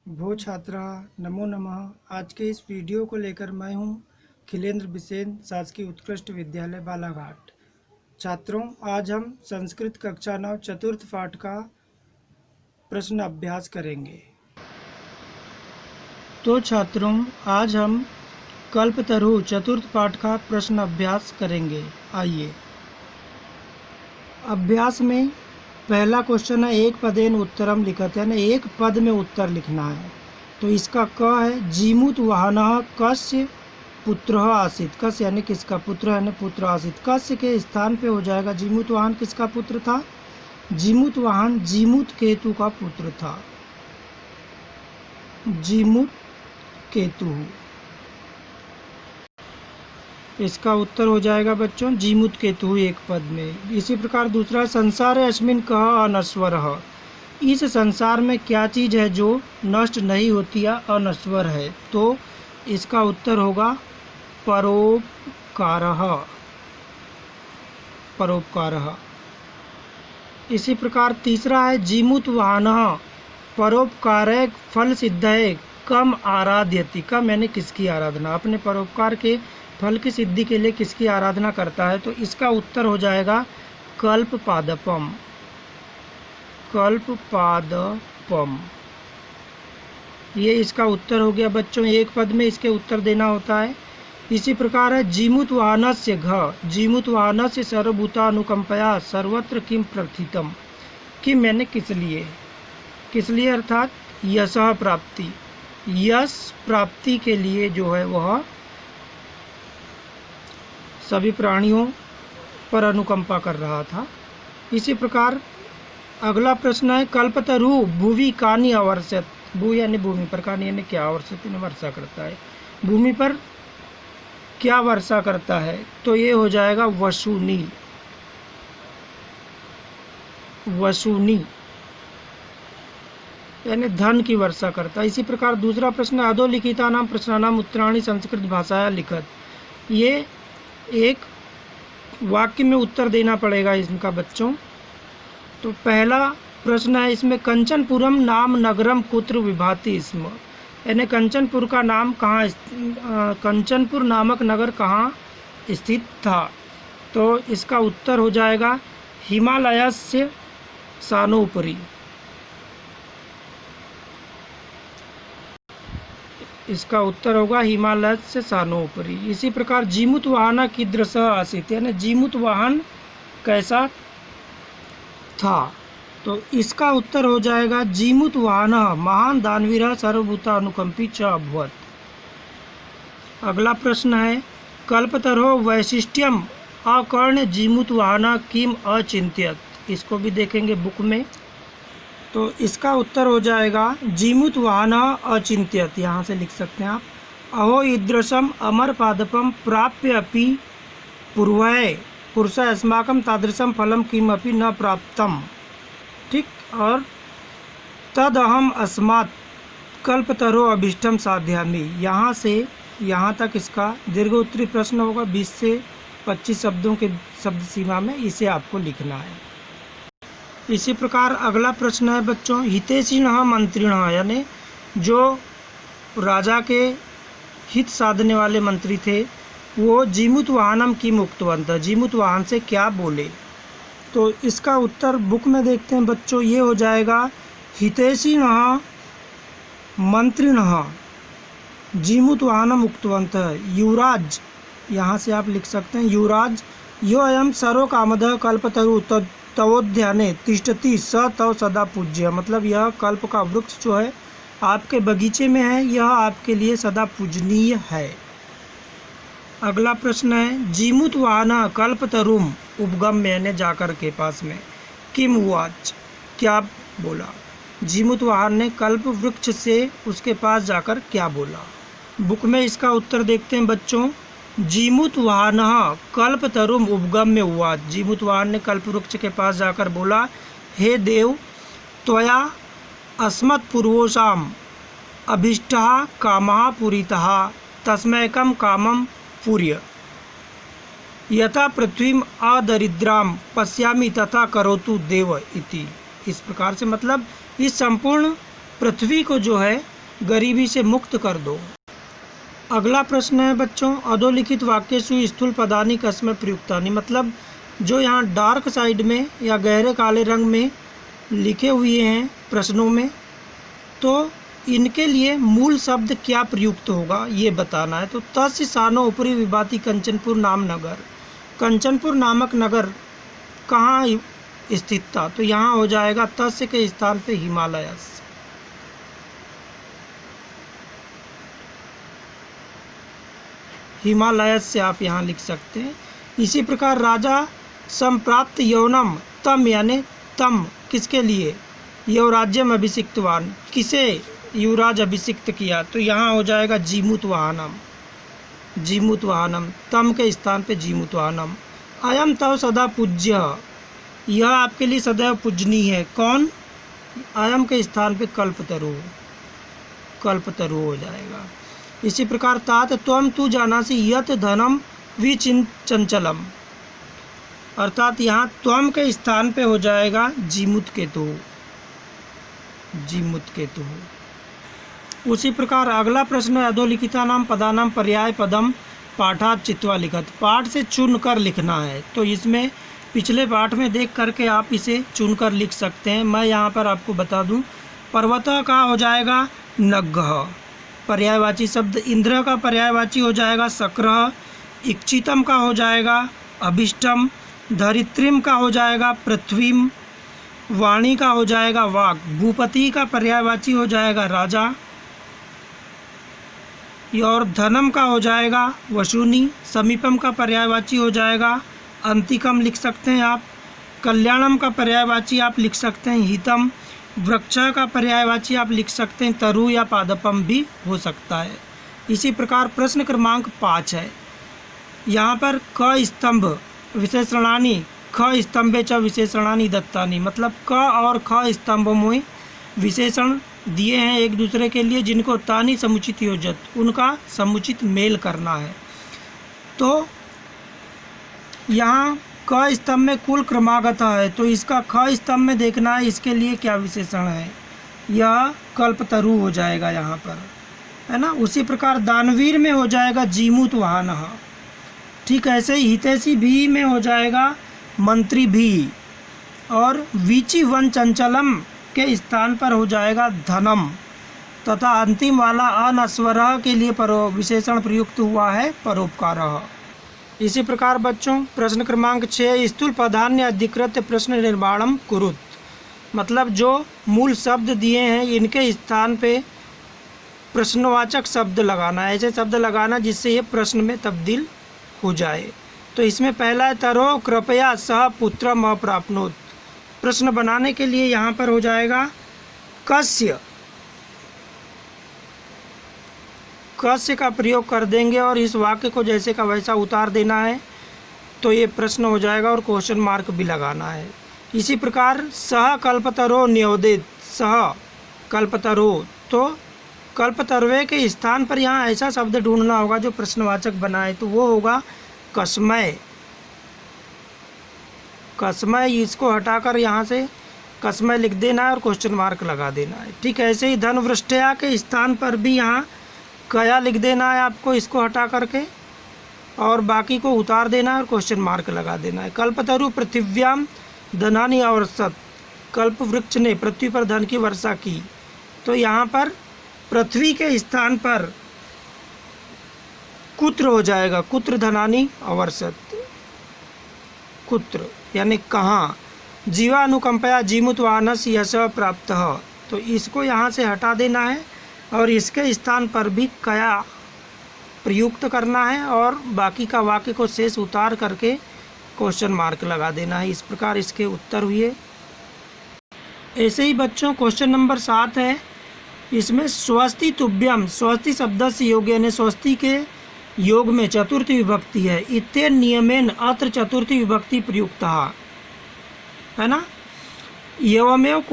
भो छात्रा नमो नमः। आज के इस वीडियो को लेकर मैं हूं खिलेंद्र बिसेन, शासकीय उत्कृष्ट विद्यालय बालाघाट। छात्रों, आज हम संस्कृत कक्षा 9 चतुर्थ पाठ का प्रश्न अभ्यास करेंगे। तो छात्रों, आज हम कल्पतरु चतुर्थ पाठ का प्रश्न अभ्यास करेंगे। आइए, अभ्यास में पहला क्वेश्चन है एक पदेन उत्तरम लिखत, यानी एक पद में उत्तर लिखना है। तो इसका क है जीमूत वाहनः कस्य पुत्रः आसीत्। कस्य यानी किसका पुत्र, यानी पुत्र आसीत्। कस्य के स्थान पे हो जाएगा जीमूत वाहन किसका पुत्र था? जीमूत वाहन जीमूत केतु का पुत्र था। जीमूत केतु, इसका उत्तर हो जाएगा बच्चों जीमूत केतु एक पद में। इसी प्रकार दूसरा, संसारे अस्मिन् कः अनश्वरः। इस संसार में क्या चीज़ है जो नष्ट नहीं होती या अनश्वर है? तो इसका उत्तर होगा परोपकारः। परोपकारः। इसी प्रकार तीसरा है जीमूत वाहनः परोपकारे फल सिद्धये कम आराध्यति। कम यानी किसकी आराधना, अपने परोपकार के फल की सिद्धि के लिए किसकी आराधना करता है? तो इसका उत्तर हो जाएगा कल्पपादपम। कल्पपादपम, ये इसका उत्तर हो गया बच्चों। एक पद में इसके उत्तर देना होता है। इसी प्रकार है जीमूत वाहनस्य घ। जीमूत वाहनस्य सर्वभूतानुकंपया सर्वत्र किम प्रथितम। किम यानी किस लिए, किस लिए अर्थात यशः प्राप्ति। यश प्राप्ति के लिए जो है वह सभी प्राणियों पर अनुकंपा कर रहा था। इसी प्रकार अगला प्रश्न है कल्पतरु भुवि कानि अवर्षत। भू यानी भूमि पर, कानि यानी क्या, अवर्षत यानी वर्षा करता है। भूमि पर क्या वर्षा करता है? तो ये हो जाएगा वसूनी। वसूनी यानी धन की वर्षा करता है। इसी प्रकार दूसरा प्रश्न अधोलिखिता नाम प्रश्नानाम उत्तराणि संस्कृत भाषाया लिखत। ये एक वाक्य में उत्तर देना पड़ेगा इनका बच्चों। तो पहला प्रश्न है इसमें कंचनपुरम नाम नगरम कुत्र विभाति स्म। यानी कंचनपुर का नाम कहाँ, कंचनपुर नामक नगर कहाँ स्थित था? तो इसका उत्तर हो जाएगा हिमालयस्य सानोपरि। इसका उत्तर होगा हिमालय से सानोपरि। इसी प्रकार जीमूत वाहन कीदृशः आसीत्, यानी जीमूत वाहन कैसा था? तो इसका उत्तर हो जाएगा जीमूत वाहन महान दानवीर सर्वभूतानुकंपी च अभवत्। अगला प्रश्न है कल्पतरो वैशिष्ट्यम अकर्ण जीमूत वाहन किम अचिंत्यत। इसको भी देखेंगे बुक में। तो इसका उत्तर हो जाएगा जीमूत वाहन अचिंत्यत। यहाँ से लिख सकते हैं आप। अहो ईदृशम अमर पादपम प्राप्य अपि पूर्वय पुरुष अस्माकं तादृशम फलम किमपि न प्राप्तम। ठीक, और तदहम अस्मात् कल्पतरो अभीष्टम साध्यामि। यहाँ से यहाँ तक इसका दीर्घोत्तरी प्रश्न होगा। 20 से 25 शब्दों के शब्द सीमा में इसे आपको लिखना है। इसी प्रकार अगला प्रश्न है बच्चों हितैषिणः मंत्रिणः, यानी जो राजा के हित साधने वाले मंत्री थे वो जीमूत वाहनम किम उक्तवन्तः। जीमूत वाहन से क्या बोले? तो इसका उत्तर बुक में देखते हैं बच्चों। ये हो जाएगा हितैषिणः मंत्रिणः जीमूत वाहनम उक्तवन्तः। युवराज, यहाँ से आप लिख सकते हैं युवराज यो अयम सर्वकामदः कल्पतरु तवोद्याने तिष्ठति स तव सदा पूज्य। मतलब यह कल्प का वृक्ष जो है आपके बगीचे में है, यह आपके लिए सदा पूजनीय है। अगला प्रश्न है जीमूत वाहन कल्पतरुम उपगम्य, यानी जाकर के पास में किम उवाच, क्या बोला? जीमूत वाहन ने कल्प वृक्ष से उसके पास जाकर क्या बोला? बुक में इसका उत्तर देखते हैं बच्चों। जीमूत वाहन कल्पतरुम उपगम्य उवाच। जीमूत वाहन ने कल्प वृक्ष के पास जाकर बोला, हे देव, त्वया अस्मत्पूर्वोषाम अभीष्टः कामः पूरितः तस्मैकं कामं पूर्य। यथा पृथ्वीम अदरिद्राम पश्यामि तथा करोतु देव इति। इस प्रकार से मतलब इस संपूर्ण पृथ्वी को जो है गरीबी से मुक्त कर दो। अगला प्रश्न है बच्चों, अधोलिखित वाक्येषु स्थूल पदानि कस्मै प्रयुक्तानि, मतलब जो यहाँ डार्क साइड में या गहरे काले रंग में लिखे हुए हैं प्रश्नों में, तो इनके लिए मूल शब्द क्या प्रयुक्त होगा ये बताना है। तो तस्य सानो उपरि विभाति कंचनपुर नाम नगर, कंचनपुर नामक नगर कहाँ स्थित था? तो यहाँ हो जाएगा तस्य के स्थान पे हिमालयस। हिमालयस से आप यहाँ लिख सकते हैं। इसी प्रकार राजा संप्राप्त यौनम तम, यानी तम किसके लिए? युवराज्यम अभिषिक्तवान, किसे युवराज अभिषिक्त किया? तो यहाँ हो जाएगा जीमूत वाहनम, जीमूत वाहनम, तम के स्थान पे जीमूत वाहनम। अयम तव सदा पूज्य, यह आपके लिए सदैव पूजनीय है। कौन? अयम के स्थान पे कल्पतरु, कल्पतरु हो जाएगा। इसी प्रकार तात त्वम तू जानासि यत धनम विचंचलम, अर्थात यहाँ त्वम के स्थान पे हो जाएगा जीमूत केतु, जीमूत केतु। उसी प्रकार अगला प्रश्न है, अधोलिखितानां पदानां पर्याय पदम पाठात् चित्वा लिखत, पाठ से चुनकर लिखना है। तो इसमें पिछले पाठ में देख करके आप इसे चुनकर लिख सकते हैं। मैं यहाँ पर आपको बता दूँ, पर्वतः का हो जाएगा नग्गः, पर्यायवाची शब्द। इंद्र का पर्यायवाची हो जाएगा शक्रः, इक्षितम का हो जाएगा अभिष्टम, धरित्रीम का हो जाएगा पृथ्वीम, वाणी का हो जाएगा वाक्, भूपति का पर्यायवाची हो जाएगा राजा, और धनम का हो जाएगा वशुनी, समीपम का पर्यायवाची हो जाएगा अंतिकम लिख सकते हैं आप, कल्याणम का पर्यायवाची आप लिख सकते हैं हितम, वृक्ष का पर्यायवाची आप लिख सकते हैं तरु या पादपम भी हो सकता है। इसी प्रकार प्रश्न क्रमांक 5 है, यहाँ पर क स्तंभ विशेषणानि, ख स्तंभे च विशेषणानि दत्तानि, मतलब क और ख स्तंभों में विशेषण दिए हैं एक दूसरे के लिए, जिनको तानी समुचित योजत, उनका समुचित मेल करना है। तो यहाँ क स्तंभ में कुल क्रमागत है, तो इसका ख स्तंभ में देखना है इसके लिए क्या विशेषण है, यह कल्पतरु हो जाएगा यहाँ पर, है ना। उसी प्रकार दानवीर में हो जाएगा जीमूत वाहनः, ठीक ऐसे ही हितैषी भी में हो जाएगा मंत्री भी, और वीची वन चंचलम के स्थान पर हो जाएगा धनम, तथा अंतिम वाला अनस्वरः के लिए विशेषण प्रयुक्त हुआ है परोपकारः। इसी प्रकार बच्चों प्रश्न क्रमांक 6, स्थूल प्राधान्य अधिकृत प्रश्न निर्माणम कुरुत, मतलब जो मूल शब्द दिए हैं इनके स्थान पे प्रश्नवाचक शब्द लगाना है, ऐसे शब्द लगाना जिससे ये प्रश्न में तब्दील हो जाए। तो इसमें पहला है तरो कृपया सह पुत्रम अप्राप्नोत, प्रश्न बनाने के लिए यहाँ पर हो जाएगा कस्य, कस्य का प्रयोग कर देंगे और इस वाक्य को जैसे का वैसा उतार देना है, तो ये प्रश्न हो जाएगा और क्वेश्चन मार्क भी लगाना है। इसी प्रकार सह कल्पतरो न्योदित, सह कल्पतरो, तो कल्पतरुवे के स्थान पर यहाँ ऐसा शब्द ढूंढना होगा जो प्रश्नवाचक बनाए, तो वो होगा कस्मय, कस्मय, इसको हटाकर यहाँ से कस्मय लिख देना है और क्वेश्चन मार्क लगा देना है। ठीक ऐसे ही धन वृष्टया के स्थान पर भी यहाँ कया लिख देना है आपको, इसको हटा करके, और बाकी को उतार देना है और क्वेश्चन मार्क लगा देना है। कल्पतरु पृथिव्याम धनानि अवर्षत, कल्प वृक्ष ने पृथ्वी पर धन की वर्षा की, तो यहाँ पर पृथ्वी के स्थान पर कुत्र हो जाएगा, कुत्र धनानि अवर्षत, कुत्र यानी कहाँ। जीवानुकंपया जीमूत वाहनस यश प्राप्त, तो इसको यहाँ से हटा देना है और इसके स्थान पर भी कया प्रयुक्त करना है और बाकी का वाक्य को शेष उतार करके क्वेश्चन मार्क लगा देना है। इस प्रकार इसके उत्तर हुए। ऐसे ही बच्चों क्वेश्चन नंबर 7 है, इसमें स्वस्ति तुभ्यम, स्वस्ति शब्द से योग यानी स्वस्ति के योग में चतुर्थी विभक्ति है, इत्तेन नियमेन अत्र चतुर्थी विभक्ति प्रयुक्तः, है ना। एवमेव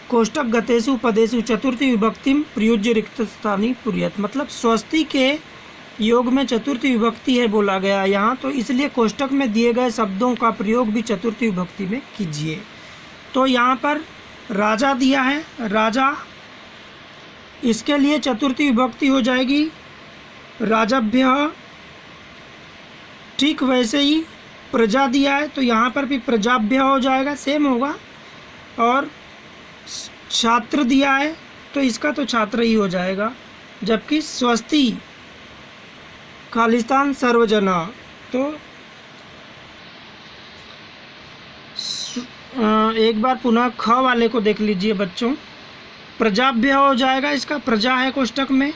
कोष्टक गतेषु पदेषु चतुर्थी विभक्ति प्रयुज्य रिक्त स्थानी पुर्यत, मतलब स्वस्ति के योग में चतुर्थी विभक्ति है बोला गया यहाँ, तो इसलिए कोष्टक में दिए गए शब्दों का प्रयोग भी चतुर्थी विभक्ति में कीजिए। तो यहाँ पर राजा दिया है, राजा इसके लिए चतुर्थी विभक्ति हो जाएगी राजभ्यः। ठीक वैसे ही प्रजा दिया है तो यहाँ पर भी प्रजाभ्यः हो जाएगा, सेम होगा। और छात्र दिया है तो इसका तो छात्र ही हो जाएगा। जबकि स्वस्ति खालिस्तान सर्वजना, तो एक बार पुनः ख वाले को देख लीजिए बच्चों। प्रजाभ्यः हो जाएगा, इसका प्रजा है कोष्टक में।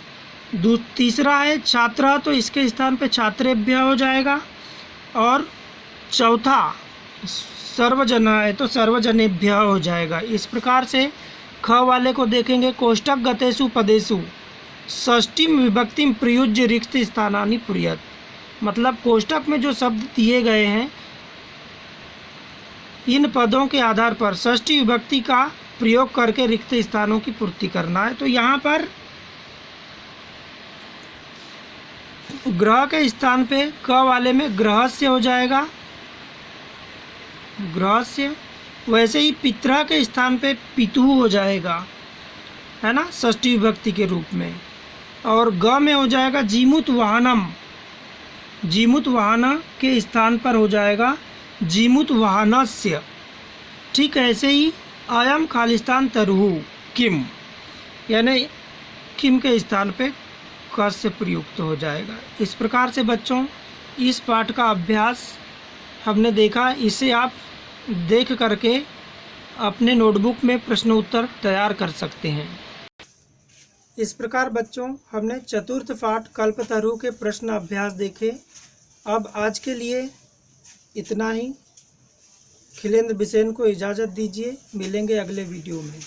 तीसरा है छात्र, तो इसके स्थान पे छात्रेभ्यः हो जाएगा। और चौथा सर्वजना है तो सर्वजनेभ्यः हो जाएगा। इस प्रकार से ख वाले को देखेंगे। कोष्टक गतेषु पदेषु षष्ठीम विभक्तिम प्रयुज्य रिक्त स्थानानि पूरयेत्, मतलब कोष्टक में जो शब्द दिए गए हैं इन पदों के आधार पर षष्ठी विभक्ति का प्रयोग करके रिक्त स्थानों की पूर्ति करना है। तो यहाँ पर ग्रह के स्थान पे क वाले में ग्रहस्य हो जाएगा, ग्रहस्य। वैसे ही पितरः के स्थान पे पितुः हो जाएगा, है ना, षष्ठी विभक्ति के रूप में। और ग में हो जाएगा जीमूत वाहनम, जीमूत वाहन के स्थान पर हो जाएगा जीमूत वाहनस्य। ठीक ऐसे ही अयम खालिस्तान तरुः किम, यानी किम के स्थान पे क से प्रयुक्त हो जाएगा। इस प्रकार से बच्चों इस पाठ का अभ्यास हमने देखा, इसे आप देख करके अपने नोटबुक में प्रश्न उत्तर तैयार कर सकते हैं। इस प्रकार बच्चों हमने चतुर्थ पाठ कल्पतरु के प्रश्न अभ्यास देखे। अब आज के लिए इतना ही। खिलेंद्र बिसेन को इजाज़त दीजिए, मिलेंगे अगले वीडियो में।